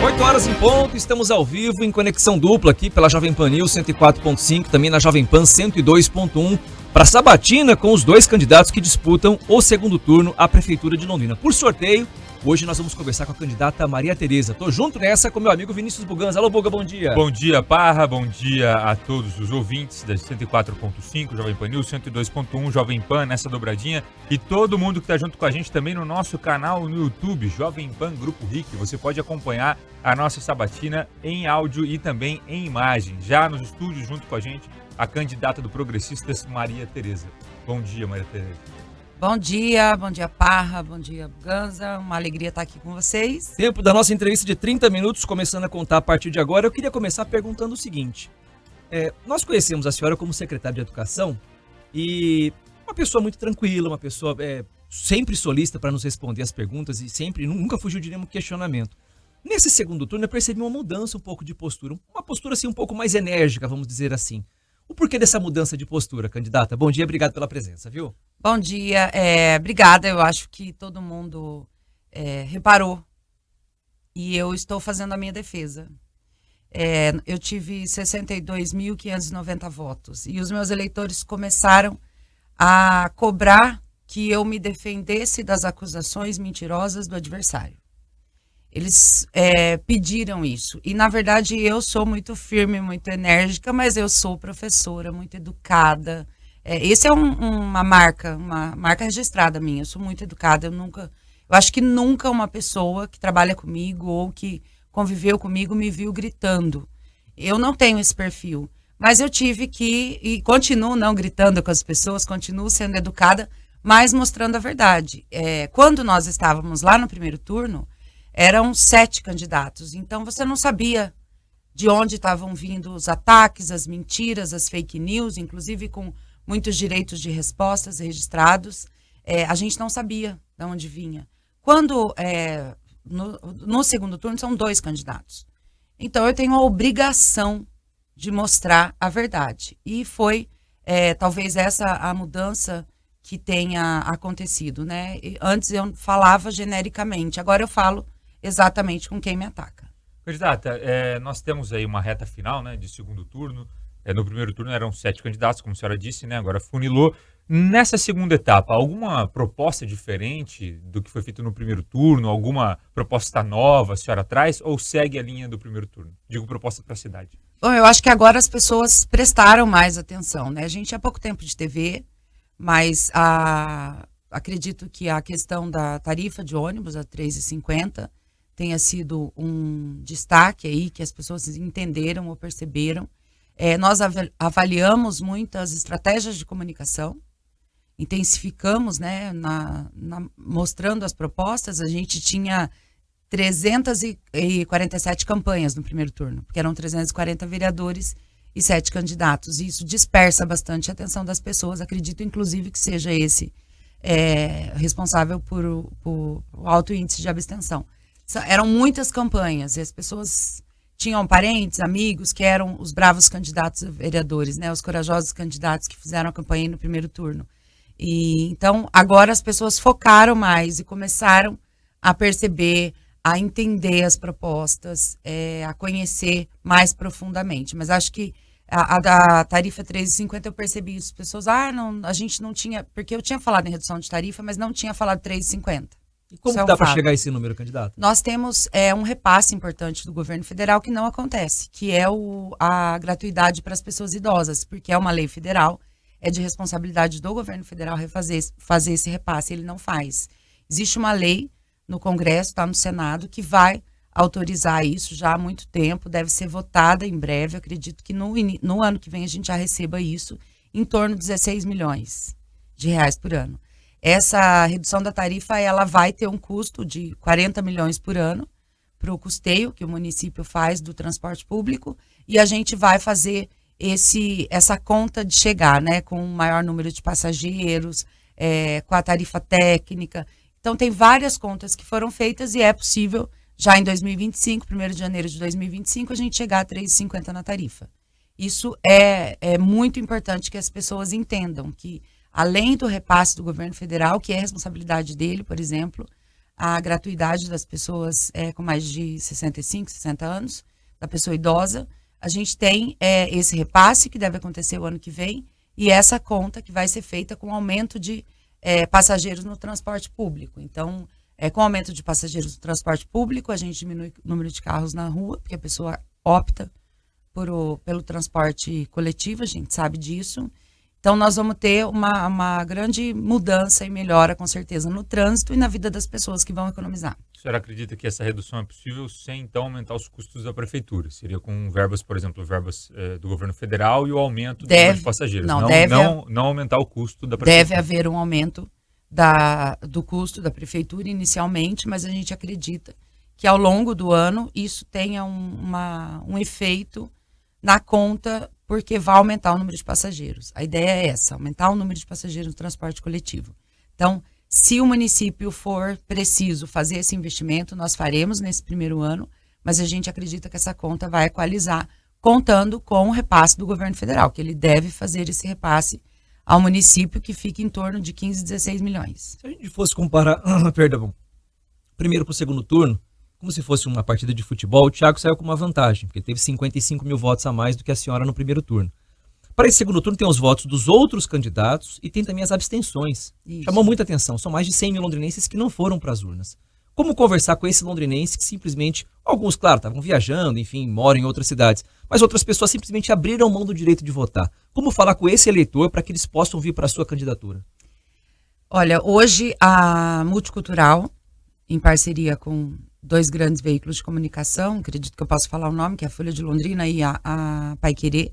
8 horas em ponto, estamos ao vivo em conexão dupla aqui pela Jovem Pan News 104.5, também na Jovem Pan 102.1, para Sabatina com os dois candidatos que disputam o segundo turno à Prefeitura de Londrina. Por sorteio, hoje nós vamos conversar com a candidata Maria Tereza. Tô junto nessa com meu amigo Vinícius Buganza. Alô, Buga, bom dia. Bom dia, Parra, bom dia a todos os ouvintes da 104.5, Jovem Pan News, 102.1, Jovem Pan, nessa dobradinha. E todo mundo que tá junto com a gente também no nosso canal no YouTube, Jovem Pan Grupo RIC. Você pode acompanhar a nossa sabatina em áudio e também em imagem. Já nos estúdios, junto com a gente, a candidata do Progressistas, Maria Tereza. Bom dia, Maria Tereza. Bom dia Parra, bom dia Buganza, uma alegria estar aqui com vocês. Tempo da nossa entrevista de 30 minutos, começando a contar a partir de agora. Eu queria começar perguntando o seguinte, nós conhecemos a senhora como secretária de Educação e uma pessoa muito tranquila, uma pessoa sempre solícita para nos responder as perguntas e sempre, nunca fugiu de nenhum questionamento. Nesse segundo turno eu percebi uma mudança um pouco de postura, uma postura assim um pouco mais enérgica, vamos dizer assim. O porquê dessa mudança de postura, candidata? Bom dia, obrigado pela presença, viu? Bom dia, obrigada, eu acho que todo mundo reparou e eu estou fazendo a minha defesa. Eu tive 62.590 votos e os meus eleitores começaram a cobrar que eu me defendesse das acusações mentirosas do adversário. Eles pediram isso. E, na verdade, eu sou muito firme, muito enérgica, mas eu sou professora, muito educada. Esse é uma marca registrada minha. Eu sou muito educada. Eu acho que nunca uma pessoa que trabalha comigo ou que conviveu comigo me viu gritando. Eu não tenho esse perfil. Mas eu tive que, e continuo não gritando com as pessoas, continuo sendo educada, mas mostrando a verdade. Quando nós estávamos lá no primeiro turno, eram 7 candidatos, então você não sabia de onde estavam vindo os ataques, as mentiras, as fake news, inclusive com muitos direitos de respostas registrados. A gente não sabia de onde vinha. Quando, no segundo turno, são 2 candidatos. Então, eu tenho a obrigação de mostrar a verdade. E foi, talvez, essa a mudança que tenha acontecido, né? Antes eu falava genericamente, agora eu falo exatamente com quem me ataca. Candidata, nós temos aí uma reta final, né, de segundo turno. No primeiro turno eram 7 candidatos, como a senhora disse, né, agora funilou. Nessa segunda etapa, alguma proposta diferente do que foi feito no primeiro turno? Alguma proposta nova a senhora traz ou segue a linha do primeiro turno? Digo, proposta para a cidade. Bom, eu acho que agora as pessoas prestaram mais atenção, né? A gente há pouco tempo de TV, mas acredito que a questão da tarifa de ônibus, a R$ 3,50, tenha sido um destaque aí, que as pessoas entenderam ou perceberam. Nós avaliamos muitas estratégias de comunicação, intensificamos, né, mostrando as propostas. A gente tinha 347 campanhas no primeiro turno, porque eram 340 vereadores e 7 candidatos. E isso dispersa bastante a atenção das pessoas. Acredito, inclusive, que seja esse responsável por alto índice de abstenção. Eram muitas campanhas e as pessoas tinham parentes, amigos que eram os bravos candidatos a vereadores, né? Os corajosos candidatos que fizeram a campanha no primeiro turno. E então agora as pessoas focaram mais e começaram a perceber, a entender as propostas, a conhecer mais profundamente. Mas acho que a da tarifa R$ 3,50 eu percebi isso. As pessoas, não, a gente não tinha, porque eu tinha falado em redução de tarifa, mas não tinha falado R$ 3,50. E como dá para chegar a esse número, candidato? Nós temos um repasse importante do governo federal que não acontece, que é a gratuidade para as pessoas idosas, porque é uma lei federal, é de responsabilidade do governo federal fazer esse repasse, ele não faz. Existe uma lei no Congresso, está no Senado, que vai autorizar isso já há muito tempo, deve ser votada em breve, acredito que no ano que vem a gente já receba isso, em torno de 16 milhões de reais por ano. Essa redução da tarifa, ela vai ter um custo de 40 milhões por ano para o custeio que o município faz do transporte público, e a gente vai fazer essa conta de chegar, né, com um maior número de passageiros, com a tarifa técnica. Então, tem várias contas que foram feitas e é possível, já em 2025, 1º de janeiro de 2025, a gente chegar a R$ 3,50 na tarifa. Isso é muito importante que as pessoas entendam que, além do repasse do governo federal, que é responsabilidade dele, por exemplo, a gratuidade das pessoas com mais de 65, 60 anos, da pessoa idosa. A gente tem esse repasse que deve acontecer o ano que vem e essa conta que vai ser feita com aumento de passageiros no transporte público. Então, com o aumento de passageiros no transporte público, a gente diminui o número de carros na rua, porque a pessoa opta pelo transporte coletivo, a gente sabe disso. Então, nós vamos ter uma grande mudança e melhora, com certeza, no trânsito e na vida das pessoas que vão economizar. A senhora acredita que essa redução é possível sem, então, aumentar os custos da prefeitura? Seria com verbas, por exemplo, verbas do governo federal e o aumento do número de passageiros. Não aumentar o custo da prefeitura. Deve haver um aumento do custo da prefeitura inicialmente, mas a gente acredita que ao longo do ano isso tenha um efeito na conta, porque vai aumentar o número de passageiros. A ideia é essa, aumentar o número de passageiros no transporte coletivo. Então, se o município for preciso fazer esse investimento, nós faremos nesse primeiro ano, mas a gente acredita que essa conta vai equalizar, contando com o repasse do governo federal, que ele deve fazer esse repasse ao município, que fica em torno de 15, 16 milhões. Se a gente fosse comparar, primeiro para o segundo turno, como se fosse uma partida de futebol, o Thiago saiu com uma vantagem, porque ele teve 55 mil votos a mais do que a senhora no primeiro turno. Para esse segundo turno tem os votos dos outros candidatos e tem também as abstenções. Isso. Chamou muita atenção, são mais de 100 mil londrinenses que não foram para as urnas. Como conversar com esse londrinense que simplesmente, alguns, claro, estavam viajando, enfim, moram em outras cidades, mas outras pessoas simplesmente abriram mão do direito de votar. Como falar com esse eleitor para que eles possam vir para a sua candidatura? Olha, hoje a Multicultural, em parceria com 2 grandes veículos de comunicação, acredito que eu posso falar o nome, que é a Folha de Londrina e a Paiquerê,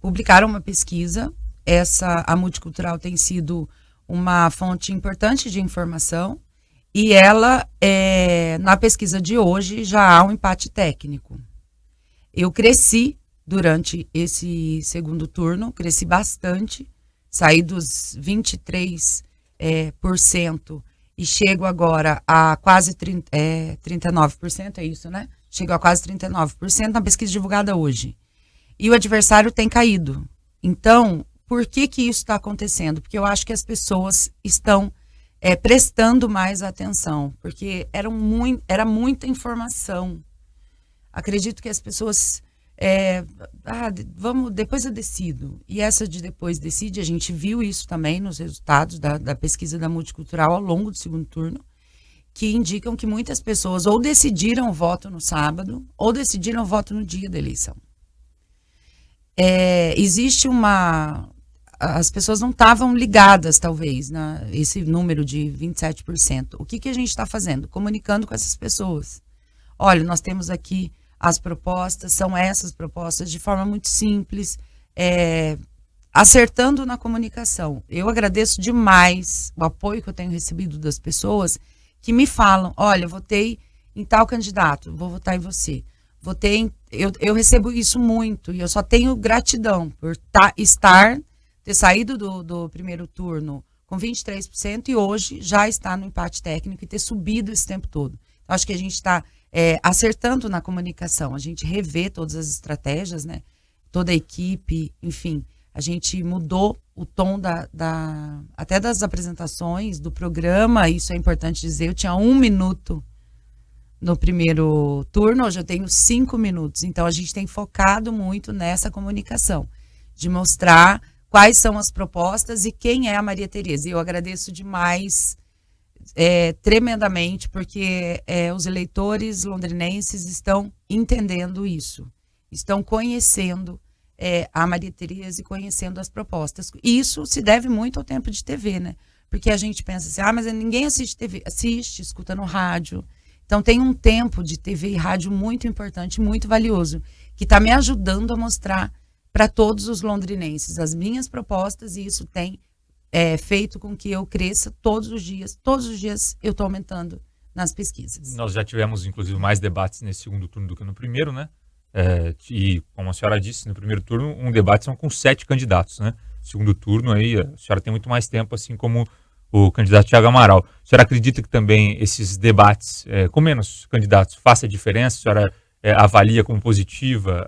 publicaram uma pesquisa. A Multicultural tem sido uma fonte importante de informação e ela, na pesquisa de hoje, já há um empate técnico. Eu cresci durante esse segundo turno, cresci bastante, saí dos 23% e chego agora a quase 39%, é isso, né? Chego a quase 39% na pesquisa divulgada hoje. E o adversário tem caído. Então, por que isso está acontecendo? Porque eu acho que as pessoas estão prestando mais atenção, porque era muita informação. Acredito que as pessoas... depois eu decido. E essa de depois decide, a gente viu isso também nos resultados da pesquisa da Multicultural ao longo do segundo turno, que indicam que muitas pessoas ou decidiram o voto no sábado, ou decidiram o voto no dia da eleição. Existe as pessoas não estavam ligadas, talvez, esse número de 27%. O que a gente está fazendo? Comunicando com essas pessoas. Olha, nós temos aqui as propostas, são essas propostas de forma muito simples, acertando na comunicação. Eu agradeço demais o apoio que eu tenho recebido das pessoas que me falam, olha, votei em tal candidato, vou votar em você. Eu recebo isso muito e eu só tenho gratidão por ter saído do primeiro turno com 23% e hoje já está no empate técnico e ter subido esse tempo todo. Então, acho que a gente está acertando na comunicação, a gente revê todas as estratégias, né? Toda a equipe, enfim, a gente mudou o tom até das apresentações, do programa, isso é importante dizer, eu tinha 1 minuto no primeiro turno, hoje eu tenho 5 minutos, então a gente tem focado muito nessa comunicação, de mostrar quais são as propostas e quem é a Maria Tereza. E eu agradeço demais, tremendamente, porque os eleitores londrinenses estão entendendo isso, estão conhecendo a Maria Tereza e conhecendo as propostas. Isso se deve muito ao tempo de TV, né? Porque a gente pensa assim, mas ninguém assiste TV. Assiste, escuta no rádio. Então tem um tempo de TV e rádio muito importante, muito valioso, que está me ajudando a mostrar para todos os londrinenses as minhas propostas, e isso tem feito com que eu cresça todos os dias eu estou aumentando nas pesquisas. Nós já tivemos, inclusive, mais debates nesse segundo turno do que no primeiro, né? E, como a senhora disse, no primeiro turno, um debate são com 7 candidatos, né? Segundo turno, aí, a senhora tem muito mais tempo, assim como o candidato Thiago Amaral. A senhora acredita que também esses debates, com menos candidatos, faça diferença? A senhora avalia como positiva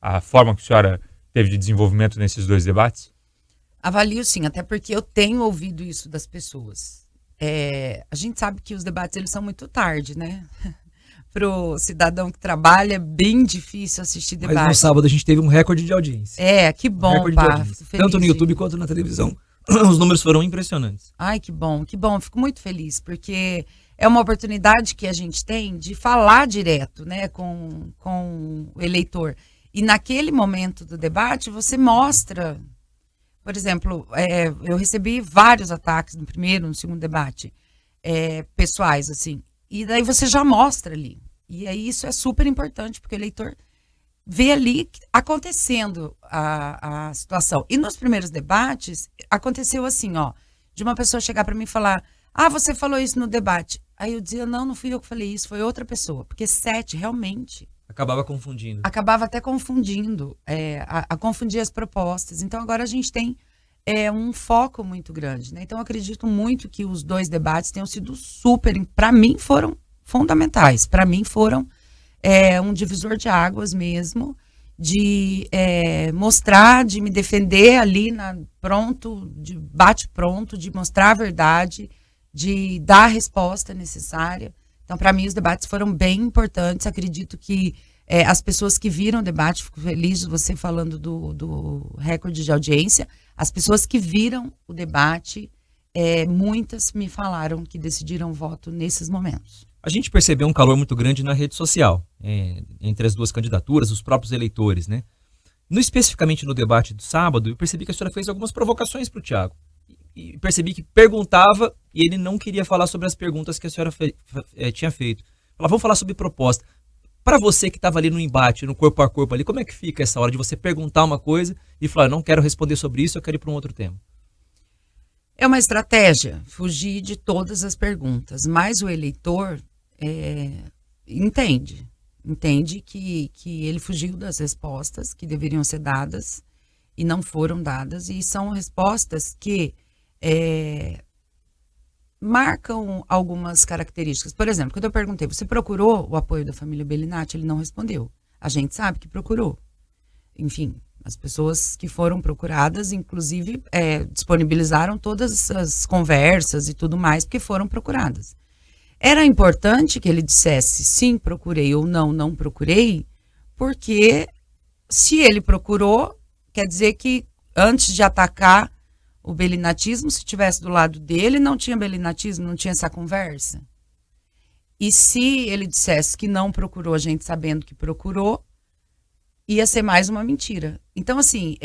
a forma que a senhora teve de desenvolvimento nesses 2 debates? Avalio sim, até porque eu tenho ouvido isso das pessoas. a gente sabe que os debates eles são muito tarde, né? Para o cidadão que trabalha é bem difícil assistir debate. Mas no sábado a gente teve um recorde de audiência. Que bom, Recorde de audiência. Tanto no YouTube quanto na televisão. Os números foram impressionantes. Ai, que bom. Fico muito feliz, porque é uma oportunidade que a gente tem de falar direto, né, com o eleitor. E naquele momento do debate, você mostra, por exemplo, eu recebi vários ataques no primeiro, no segundo debate, pessoais, assim. E daí você já mostra ali. E aí isso é super importante, porque o eleitor vê ali acontecendo a situação. E nos primeiros debates, aconteceu assim, ó, de uma pessoa chegar para mim e falar, você falou isso no debate. Aí eu dizia, não fui eu que falei isso, foi outra pessoa. Porque 7, realmente... Acabava confundindo. Acabava até confundindo, a confundir as propostas. Então agora a gente tem um foco muito grande, né? Então eu acredito muito que os 2 debates tenham sido para mim foram fundamentais. Para mim foram um divisor de águas mesmo, de mostrar, de me defender ali de bate-pronto, de mostrar a verdade, de dar a resposta necessária. Então, para mim, os debates foram bem importantes. Acredito que as pessoas que viram o debate, fico feliz de você falando do recorde de audiência, as pessoas que viram o debate, muitas me falaram que decidiram voto nesses momentos. A gente percebeu um calor muito grande na rede social, entre as 2 candidaturas, os próprios eleitores, né? Especificamente no debate do sábado, eu percebi que a senhora fez algumas provocações para o Thiago. E percebi que perguntava e ele não queria falar sobre as perguntas que a senhora tinha feito. Falava, vamos falar sobre proposta. Para você que estava ali no embate, no corpo a corpo ali, como é que fica essa hora de você perguntar uma coisa e falar, não quero responder sobre isso, eu quero ir para um outro tema? É uma estratégia, fugir de todas as perguntas, mas o eleitor entende que ele fugiu das respostas que deveriam ser dadas e não foram dadas, e são respostas que marcam algumas características. Por exemplo, quando eu perguntei, você procurou o apoio da família Bellinati? Ele não respondeu. A gente sabe que procurou. Enfim, as pessoas que foram procuradas, inclusive, disponibilizaram todas as conversas e tudo mais, porque foram procuradas. Era importante que ele dissesse sim, procurei, ou não procurei, porque se ele procurou, quer dizer que antes de atacar o belinatismo, se estivesse do lado dele, não tinha belinatismo, não tinha essa conversa. E se ele dissesse que não procurou, a gente sabendo que procurou, ia ser mais uma mentira. Então, assim,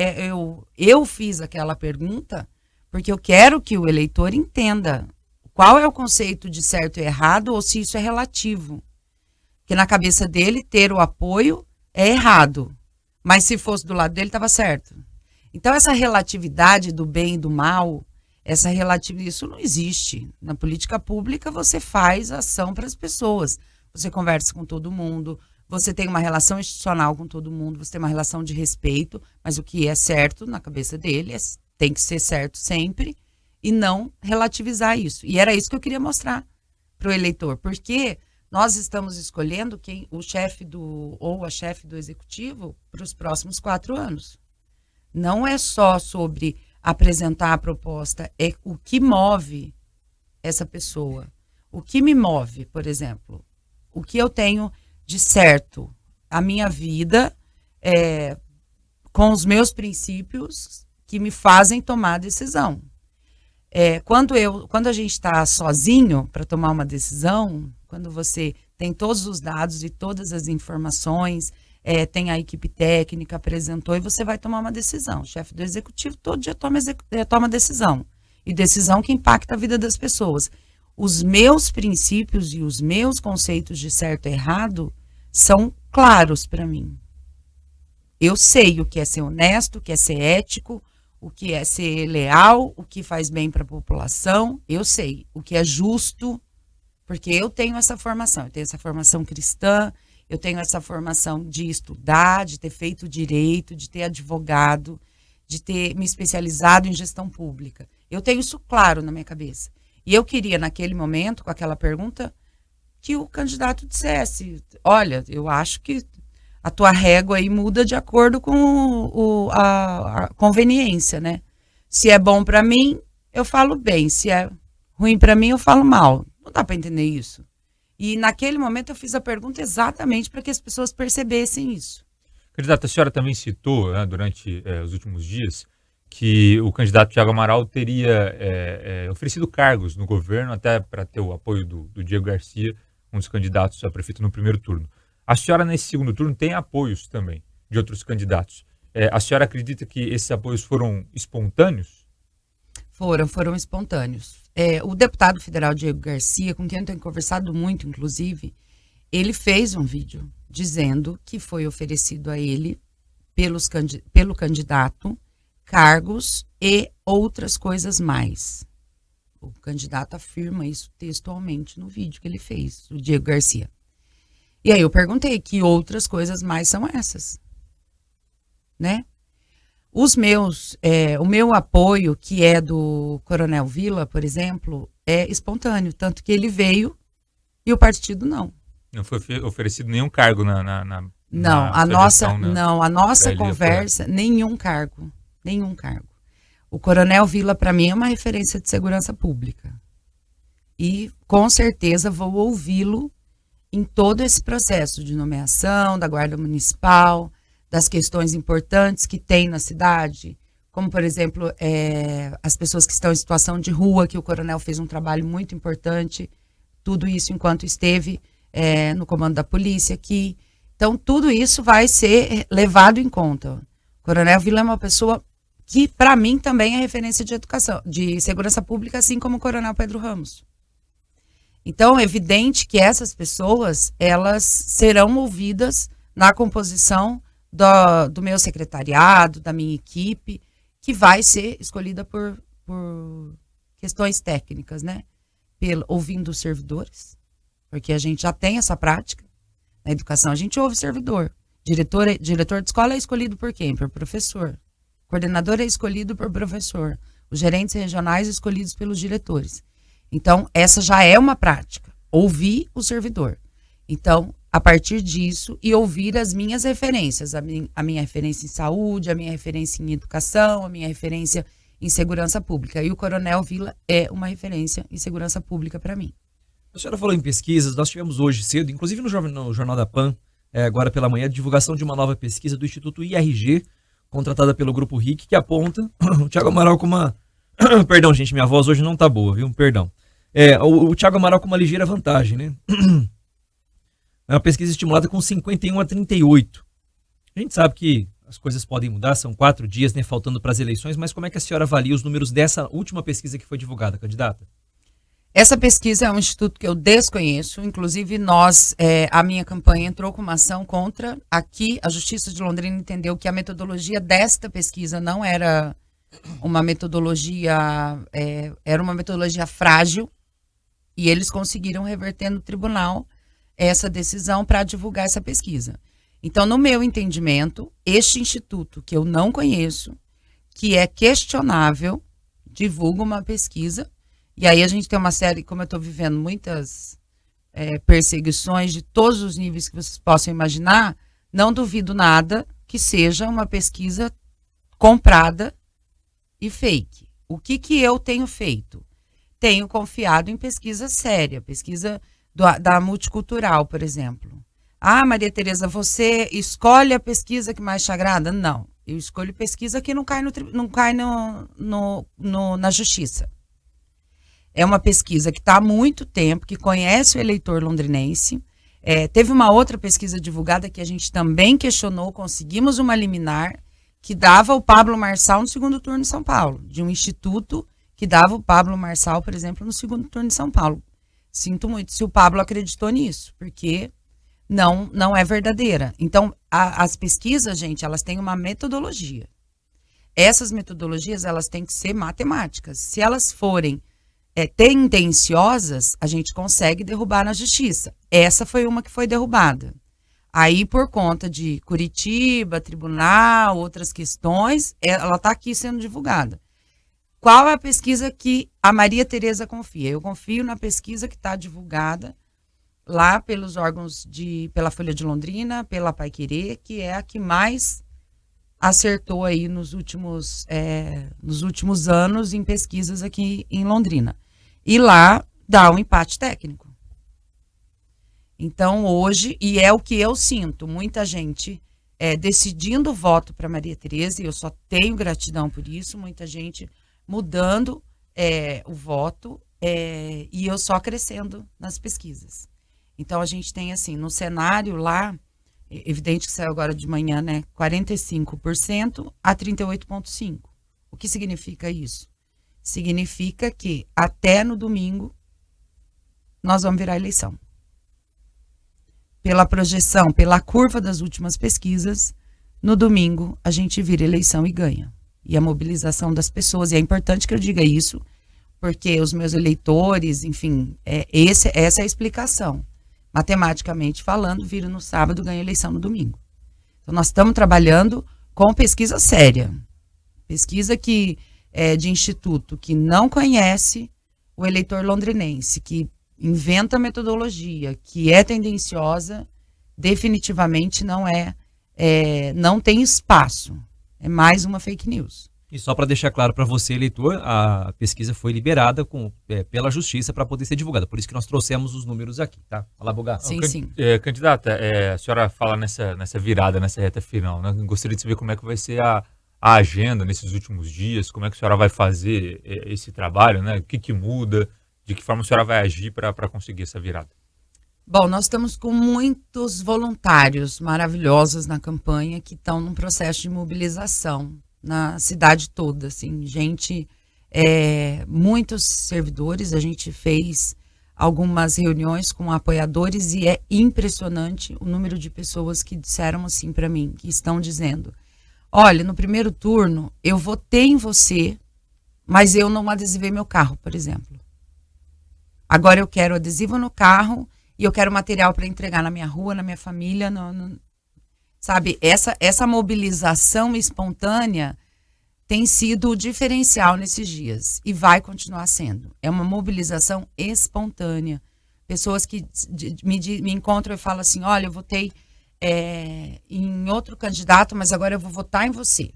eu fiz aquela pergunta porque eu quero que o eleitor entenda qual é o conceito de certo e errado, ou se isso é relativo. Porque na cabeça dele, ter o apoio é errado, mas se fosse do lado dele, estava certo. Então, essa relatividade do bem e do mal, isso não existe. Na política pública, você faz ação para as pessoas. Você conversa com todo mundo, você tem uma relação institucional com todo mundo, você tem uma relação de respeito, mas o que é certo na cabeça dele tem que ser certo sempre e não relativizar isso. E era isso que eu queria mostrar para o eleitor, porque nós estamos escolhendo o chefe ou a chefe do executivo para os próximos 4 anos. Não é só sobre apresentar a proposta, é o que move essa pessoa. O que me move, por exemplo, o que eu tenho de certo, a minha vida, com os meus princípios que me fazem tomar decisão. Quando a gente está sozinho para tomar uma decisão, quando você tem todos os dados e todas as informações, tem a equipe técnica, apresentou, e você vai tomar uma decisão. O chefe do executivo todo dia toma decisão. E decisão que impacta a vida das pessoas. Os meus princípios e os meus conceitos de certo e errado são claros para mim. Eu sei o que é ser honesto, o que é ser ético, o que é ser leal, o que faz bem para a população. Eu sei o que é justo, porque eu tenho essa formação. Eu tenho essa formação cristã, eu tenho essa formação de estudar, de ter feito direito, de ter advogado, de ter me especializado em gestão pública. Eu tenho isso claro na minha cabeça. E eu queria, naquele momento, com aquela pergunta, que o candidato dissesse, olha, eu acho que a tua régua aí muda de acordo com a conveniência, né? Se é bom para mim, eu falo bem. Se é ruim para mim, eu falo mal. Não dá para entender isso. E naquele momento eu fiz a pergunta exatamente para que as pessoas percebessem isso. Candidata, a senhora também citou, né, durante os últimos dias, que o candidato Thiago Amaral teria oferecido cargos no governo até para ter o apoio do Diego Garcia, um dos candidatos a prefeito no primeiro turno. A senhora, nesse segundo turno, tem apoios também de outros candidatos. A senhora acredita que esses apoios foram espontâneos? Foram espontâneos. O deputado federal Diego Garcia, com quem eu tenho conversado muito, inclusive, ele fez um vídeo dizendo que foi oferecido a ele, pelo candidato, cargos e outras coisas mais. O candidato afirma isso textualmente no vídeo que ele fez, o Diego Garcia. E aí eu perguntei que outras coisas mais são essas, né? O meu apoio, que é do Coronel Villa, por exemplo, é espontâneo, tanto que ele veio e o partido não. Não foi oferecido nenhum cargo na a nossa conversa, apoiar. nenhum cargo. O Coronel Villa, para mim, é uma referência de segurança pública. E, com certeza, vou ouvi-lo em todo esse processo de nomeação da Guarda Municipal, das questões importantes que tem na cidade, como, por exemplo, as pessoas que estão em situação de rua, que o coronel fez um trabalho muito importante, tudo isso enquanto esteve no comando da polícia aqui. Então, tudo isso vai ser levado em conta. O Coronel Villa é uma pessoa que, para mim, também é referência de educação, de segurança pública, assim como o Coronel Pedro Ramos. Então, é evidente que essas pessoas, elas serão ouvidas na composição do meu secretariado, da minha equipe, que vai ser escolhida por questões técnicas, né? Ouvindo os servidores, porque a gente já tem essa prática. Na educação, a gente ouve servidor. Diretor de escola é escolhido por quem? Por professor. Coordenador é escolhido por professor. Os gerentes regionais escolhidos pelos diretores. Então, essa já é uma prática. Ouvir o servidor. Então, a partir disso, e ouvir as minhas referências. A minha referência em saúde, a minha referência em educação, a minha referência em segurança pública. E o Coronel Villa é uma referência em segurança pública para mim. A senhora falou em pesquisas, nós tivemos hoje cedo, inclusive no Jornal da PAN, agora pela manhã, a divulgação de uma nova pesquisa do Instituto IRG, contratada pelo Grupo RIC, que aponta o Thiago Amaral com uma... Perdão, gente, minha voz hoje não tá boa, viu? Perdão. O Thiago Amaral com uma ligeira vantagem, né? É uma pesquisa estimulada com 51 a 38. A gente sabe que as coisas podem mudar, são 4 dias, né, faltando para as eleições, mas como é que a senhora avalia os números dessa última pesquisa que foi divulgada, candidata? Essa pesquisa é um instituto que eu desconheço, inclusive a minha campanha entrou com uma ação contra. Aqui, a Justiça de Londrina entendeu que a metodologia desta pesquisa não era uma metodologia, era uma metodologia frágil, e eles conseguiram reverter no tribunal essa decisão para divulgar essa pesquisa. Então, no meu entendimento, este instituto, que eu não conheço, que é questionável, divulga uma pesquisa. E aí a gente tem uma série, como eu estou vivendo muitas perseguições de todos os níveis que vocês possam imaginar, não duvido nada que seja uma pesquisa comprada e fake. O que eu tenho feito? Tenho confiado em pesquisa séria, pesquisa da multicultural, por exemplo. Ah, Maria Tereza, você escolhe a pesquisa que mais te agrada? Não, eu escolho pesquisa que não cai na justiça. É uma pesquisa que está há muito tempo, que conhece o eleitor londrinense. Teve uma outra pesquisa divulgada que a gente também questionou, conseguimos uma liminar, que dava o Pablo Marçal no segundo turno em São Paulo, de um instituto que dava o Pablo Marçal, por exemplo, no segundo turno em São Paulo. Sinto muito se o Pablo acreditou nisso, porque não é verdadeira. Então, as pesquisas, gente, elas têm uma metodologia. Essas metodologias, elas têm que ser matemáticas. Se elas forem tendenciosas, a gente consegue derrubar na justiça. Essa foi uma que foi derrubada. Aí, por conta de Curitiba, tribunal, outras questões, ela está aqui sendo divulgada. Qual é a pesquisa que a Maria Tereza confia? Eu confio na pesquisa que está divulgada lá pelos órgãos pela Folha de Londrina, pela Paiquerê, que é a que mais acertou aí nos últimos anos em pesquisas aqui em Londrina. e lá dá um empate técnico. Então, hoje, e é o que eu sinto, muita gente decidindo o voto para Maria Tereza, e eu só tenho gratidão por isso, muita gente mudando o voto, e eu só crescendo nas pesquisas. Então, a gente tem, assim, no cenário lá, evidente que saiu agora de manhã, né, 45% a 38,5%. O que significa isso? Significa que até no domingo nós vamos virar eleição. Pela projeção, pela curva das últimas pesquisas, no domingo a gente vira eleição e ganha. E a mobilização das pessoas, e é importante que eu diga isso, porque os meus eleitores, enfim, essa é a explicação. Matematicamente falando, vira no sábado, ganha eleição no domingo. Então nós estamos trabalhando com pesquisa séria. Pesquisa que de instituto que não conhece o eleitor londrinense, que inventa metodologia, que é tendenciosa, definitivamente não tem espaço. É mais uma fake news. E só para deixar claro para você, eleitor, a pesquisa foi liberada pela Justiça para poder ser divulgada. Por isso que nós trouxemos os números aqui, tá? Fala, Bogá. Sim, sim. Candidata, a senhora fala nessa virada, nessa reta final, né? Gostaria de saber como é que vai ser a agenda nesses últimos dias, como é que a senhora vai fazer esse trabalho, né? O que muda, de que forma a senhora vai agir para conseguir essa virada? Bom, nós estamos com muitos voluntários maravilhosos na campanha que estão num processo de mobilização na cidade toda, assim, gente, muitos servidores, a gente fez algumas reuniões com apoiadores e é impressionante o número de pessoas que disseram assim para mim, que estão dizendo, olha, no primeiro turno eu votei em você, mas eu não adesivei meu carro, por exemplo. Agora eu quero adesivo no carro e eu quero material para entregar na minha rua, na minha família, sabe, essa mobilização espontânea tem sido o diferencial nesses dias e vai continuar sendo. É uma mobilização espontânea. Pessoas que me encontram e falam assim, olha, eu votei em outro candidato, mas agora eu vou votar em você.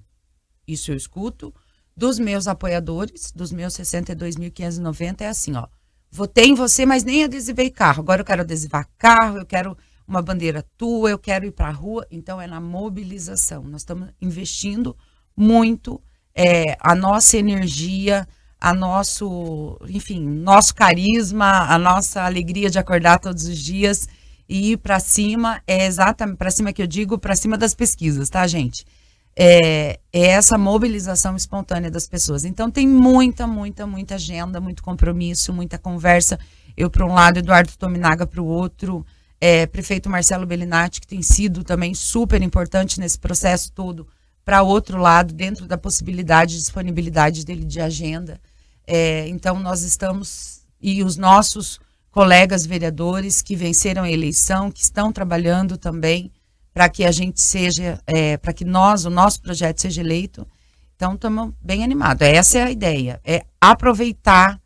Isso eu escuto dos meus apoiadores, dos meus 62.590, é assim, ó, votei em você, mas nem adesivei carro. Agora eu quero adesivar carro, eu quero uma bandeira tua, eu quero ir para a rua. Então, é na mobilização. Nós estamos investindo muito a nossa energia, nosso carisma, a nossa alegria de acordar todos os dias e ir para cima, exatamente para cima que eu digo, para cima das pesquisas, tá, gente? É essa mobilização espontânea das pessoas. Então, tem muita agenda, muito compromisso, muita conversa. Eu para um lado, Eduardo Tominaga para o outro, prefeito Marcelo Bellinati, que tem sido também super importante nesse processo todo, para outro lado, dentro da possibilidade de disponibilidade dele de agenda. Então, nós estamos, e os nossos colegas vereadores que venceram a eleição, que estão trabalhando também para que a gente seja, para que o nosso projeto seja eleito. Então, estamos bem animados. Essa é a ideia, aproveitar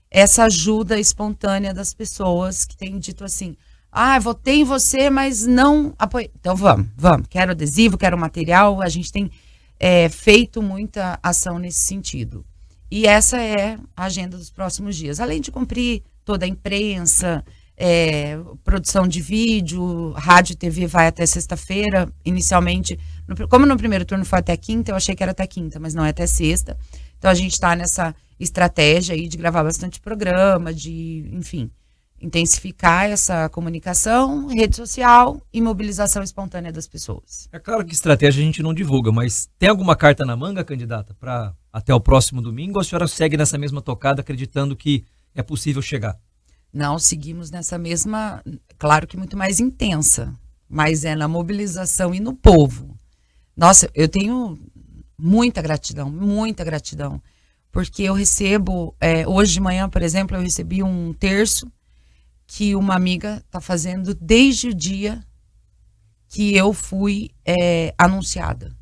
essa ajuda espontânea das pessoas que têm dito assim, votei em você, mas não apoiei. Então, vamos, quero adesivo, quero material, a gente tem feito muita ação nesse sentido. E essa é a agenda dos próximos dias. Além de cumprir toda a imprensa, produção de vídeo, rádio e TV vai até sexta-feira, inicialmente, como no primeiro turno foi até quinta, eu achei que era até quinta, mas não é até sexta. Então a gente está nessa estratégia aí de gravar bastante programa, de, enfim, intensificar essa comunicação, rede social e mobilização espontânea das pessoas. É claro que estratégia a gente não divulga, mas tem alguma carta na manga, candidata, para até o próximo domingo, ou a senhora segue nessa mesma tocada, acreditando que é possível chegar? Não, seguimos nessa mesma, claro que muito mais intensa, mas é na mobilização e no povo. Nossa, eu tenho muita gratidão, porque eu recebo, hoje de manhã, por exemplo, eu recebi um terço que uma amiga está fazendo desde o dia que eu fui anunciada.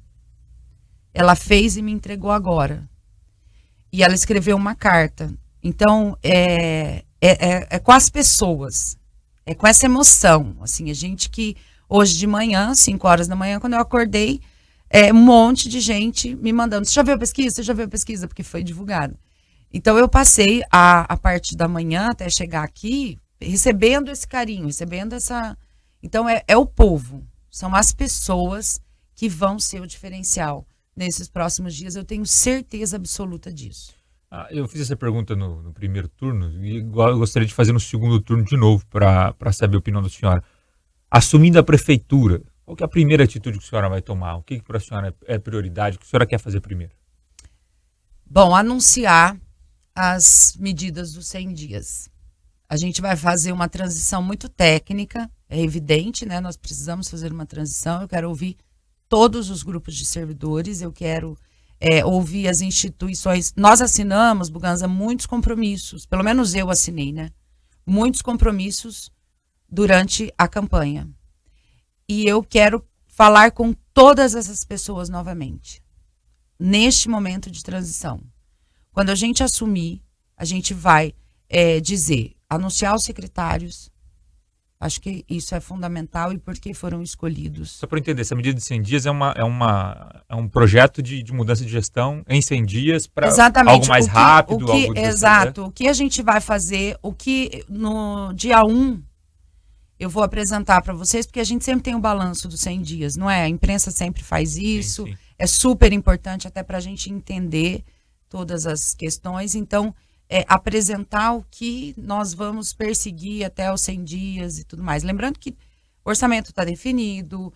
Ela fez e me entregou agora. E ela escreveu uma carta. Então, é com as pessoas, é com essa emoção, assim, a gente que hoje de manhã, 5 horas da manhã, quando eu acordei, um monte de gente me mandando, você já viu a pesquisa? Porque foi divulgado. Então eu passei a parte da manhã até chegar aqui recebendo esse carinho, recebendo essa... Então é o povo, são as pessoas que vão ser o diferencial nesses próximos dias, eu tenho certeza absoluta disso. Eu fiz essa pergunta no primeiro turno e eu gostaria de fazer no segundo turno de novo para saber a opinião da senhora. Assumindo a prefeitura, qual que é a primeira atitude que a senhora vai tomar? O que para a senhora é prioridade? O que a senhora quer fazer primeiro? Bom, anunciar as medidas dos 100 dias. A gente vai fazer uma transição muito técnica, é evidente, né? Nós precisamos fazer uma transição. Eu quero ouvir todos os grupos de servidores, eu quero ouvir as instituições. Nós assinamos, Buganza, muitos compromissos, pelo menos eu assinei, né? Muitos compromissos durante a campanha. E eu quero falar com todas essas pessoas novamente, neste momento de transição. Quando a gente assumir, a gente vai anunciar os secretários. Acho que isso é fundamental e por que foram escolhidos. Só para entender, essa medida de 100 dias é um projeto de mudança de gestão em 100 dias para algo mais rápido? Exato. O que a gente vai fazer, no dia 1 eu vou apresentar para vocês, porque a gente sempre tem o balanço dos 100 dias, não é? A imprensa sempre faz isso, sim. É super importante até para a gente entender todas as questões. Então, apresentar o que nós vamos perseguir até os 100 dias e tudo mais. Lembrando que o orçamento está definido,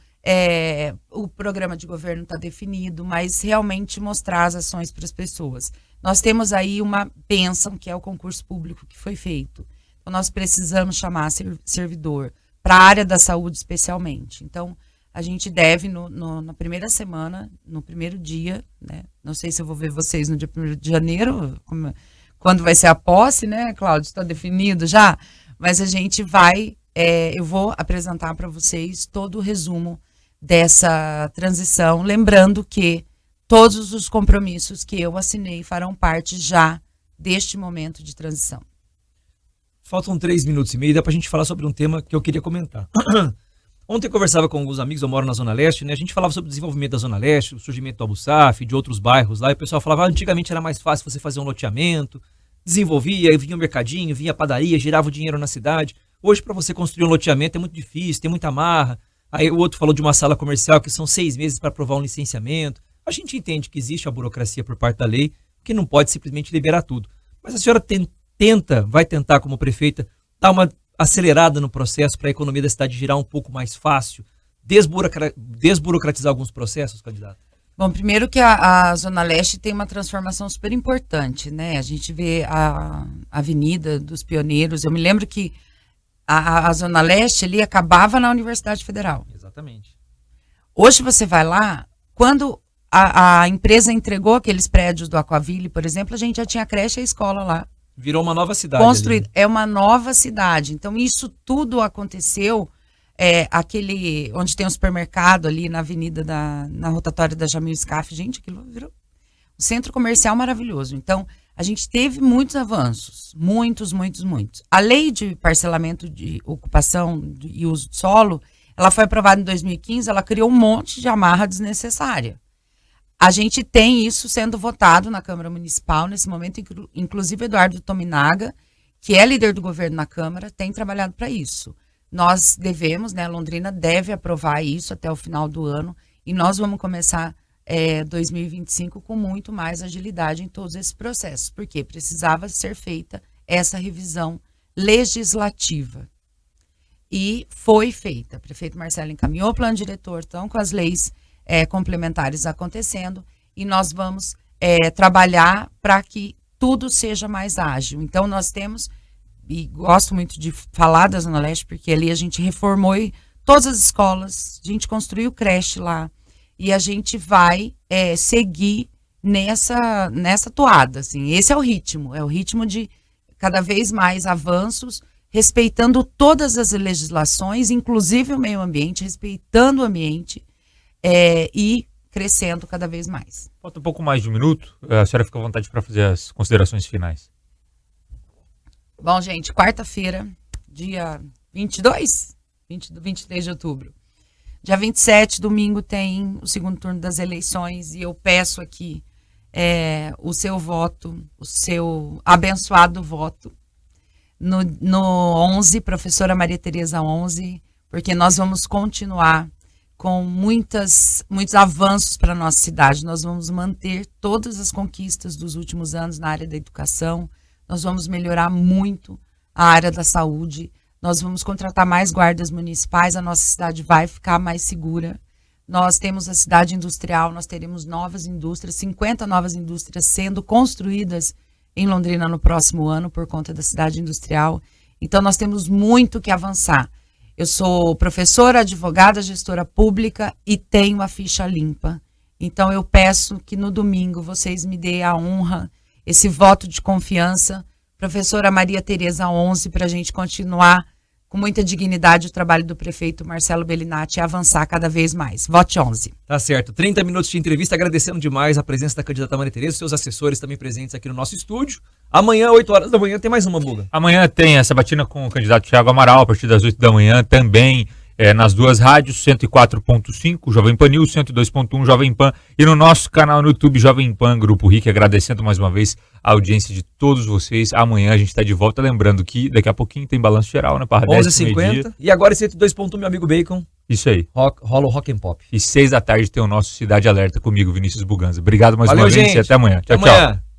o programa de governo está definido, mas realmente mostrar as ações para as pessoas. Nós temos aí uma bênção, que é o concurso público que foi feito. Então, nós precisamos chamar servidor para a área da saúde especialmente. Então, a gente deve, na primeira semana, no primeiro dia, né? Não sei se eu vou ver vocês no dia 1º de janeiro, quando vai ser a posse, né, Cláudio? Está definido já? Mas a gente vai, eu vou apresentar para vocês todo o resumo dessa transição, lembrando que todos os compromissos que eu assinei farão parte já deste momento de transição. Faltam 3 minutos e meio, dá pra gente falar sobre um tema que eu queria comentar. Ontem eu conversava com alguns amigos, eu moro na Zona Leste, né? A gente falava sobre o desenvolvimento da Zona Leste, o surgimento do Abuçaf, de outros bairros lá, e o pessoal falava, antigamente era mais fácil você fazer um loteamento, desenvolvia, vinha o mercadinho, vinha a padaria, girava o dinheiro na cidade. Hoje, para você construir um loteamento é muito difícil, tem muita amarra. Aí o outro falou de uma sala comercial que são 6 meses para aprovar um licenciamento. A gente entende que existe a burocracia por parte da lei, que não pode simplesmente liberar tudo. Mas a senhora vai tentar, como prefeita, dar uma acelerada no processo para a economia da cidade girar um pouco mais fácil, desburocratizar alguns processos, candidato? Bom, primeiro que a Zona Leste tem uma transformação super importante, né? A gente vê a Avenida dos Pioneiros. Eu me lembro que a Zona Leste ali acabava na Universidade Federal. Exatamente. Hoje você vai lá, quando a empresa entregou aqueles prédios do Aquaville, por exemplo, a gente já tinha creche e escola lá. Virou uma nova cidade. Construída. É uma nova cidade. Então, isso tudo aconteceu, aquele onde tem um supermercado ali na avenida, na rotatória da Jamil Scaff. Gente, aquilo virou um centro comercial maravilhoso. Então, a gente teve muitos avanços. Muitos. A lei de parcelamento de ocupação e uso de solo, ela foi aprovada em 2015, ela criou um monte de amarra desnecessária. A gente tem isso sendo votado na Câmara Municipal nesse momento, inclusive Eduardo Tominaga, que é líder do governo na Câmara, tem trabalhado para isso. Nós devemos, né, Londrina deve aprovar isso até o final do ano e nós vamos começar 2025 com muito mais agilidade em todos esses processos, porque precisava ser feita essa revisão legislativa. E foi feita. O prefeito Marcelo encaminhou o plano diretor, então com as leis complementares acontecendo, e nós vamos trabalhar para que tudo seja mais ágil. Então, nós temos, e gosto muito de falar da Zona Leste, porque ali a gente reformou todas as escolas, a gente construiu creche lá, e a gente vai seguir nessa toada, assim. Esse é o ritmo de cada vez mais avanços, respeitando todas as legislações, inclusive o meio ambiente, respeitando o ambiente, e crescendo cada vez mais. Falta um pouco mais de 1 minuto. A senhora fica à vontade para fazer as considerações finais. Bom, gente, quarta-feira, dia 23 de outubro. Dia 27, domingo, tem o segundo turno das eleições e eu peço aqui o seu voto, o seu abençoado voto no 11, professora Maria Tereza 11, porque nós vamos continuar com muitos avanços para a nossa cidade. Nós vamos manter todas as conquistas dos últimos anos na área da educação, nós vamos melhorar muito a área da saúde, nós vamos contratar mais guardas municipais, a nossa cidade vai ficar mais segura. Nós temos a cidade industrial, nós teremos novas indústrias, 50 novas indústrias sendo construídas em Londrina no próximo ano por conta da cidade industrial. Então nós temos muito que avançar. Eu sou professora, advogada, gestora pública e tenho a ficha limpa. Então eu peço que no domingo vocês me deem a honra, esse voto de confiança, professora Maria Tereza 11, para a gente continuar com muita dignidade o trabalho do prefeito Marcelo Bellinati e avançar cada vez mais. Vote 11. Tá certo. 30 minutos de entrevista, agradecendo demais a presença da candidata Maria Tereza, seus assessores também presentes aqui no nosso estúdio. Amanhã, 8 horas da manhã, tem mais uma, Buga. Amanhã tem essa sabatina com o candidato Thiago Amaral, a partir das 8 da manhã, também nas duas rádios, 104.5, Jovem Pan News, 102.1, Jovem Pan, e no nosso canal no YouTube, Jovem Pan Grupo RIC, agradecendo mais uma vez a audiência de todos vocês. Amanhã a gente está de volta, lembrando que daqui a pouquinho tem balanço geral, né, Parra? 11h50, e agora 102.1, meu amigo Bacon. Isso aí. Rola o Rock and Pop. E 6 da tarde tem o nosso Cidade Alerta comigo, Vinícius Buganza. Obrigado mais Valeu, uma vez gente. E até amanhã. Até Tchau, amanhã. tchau.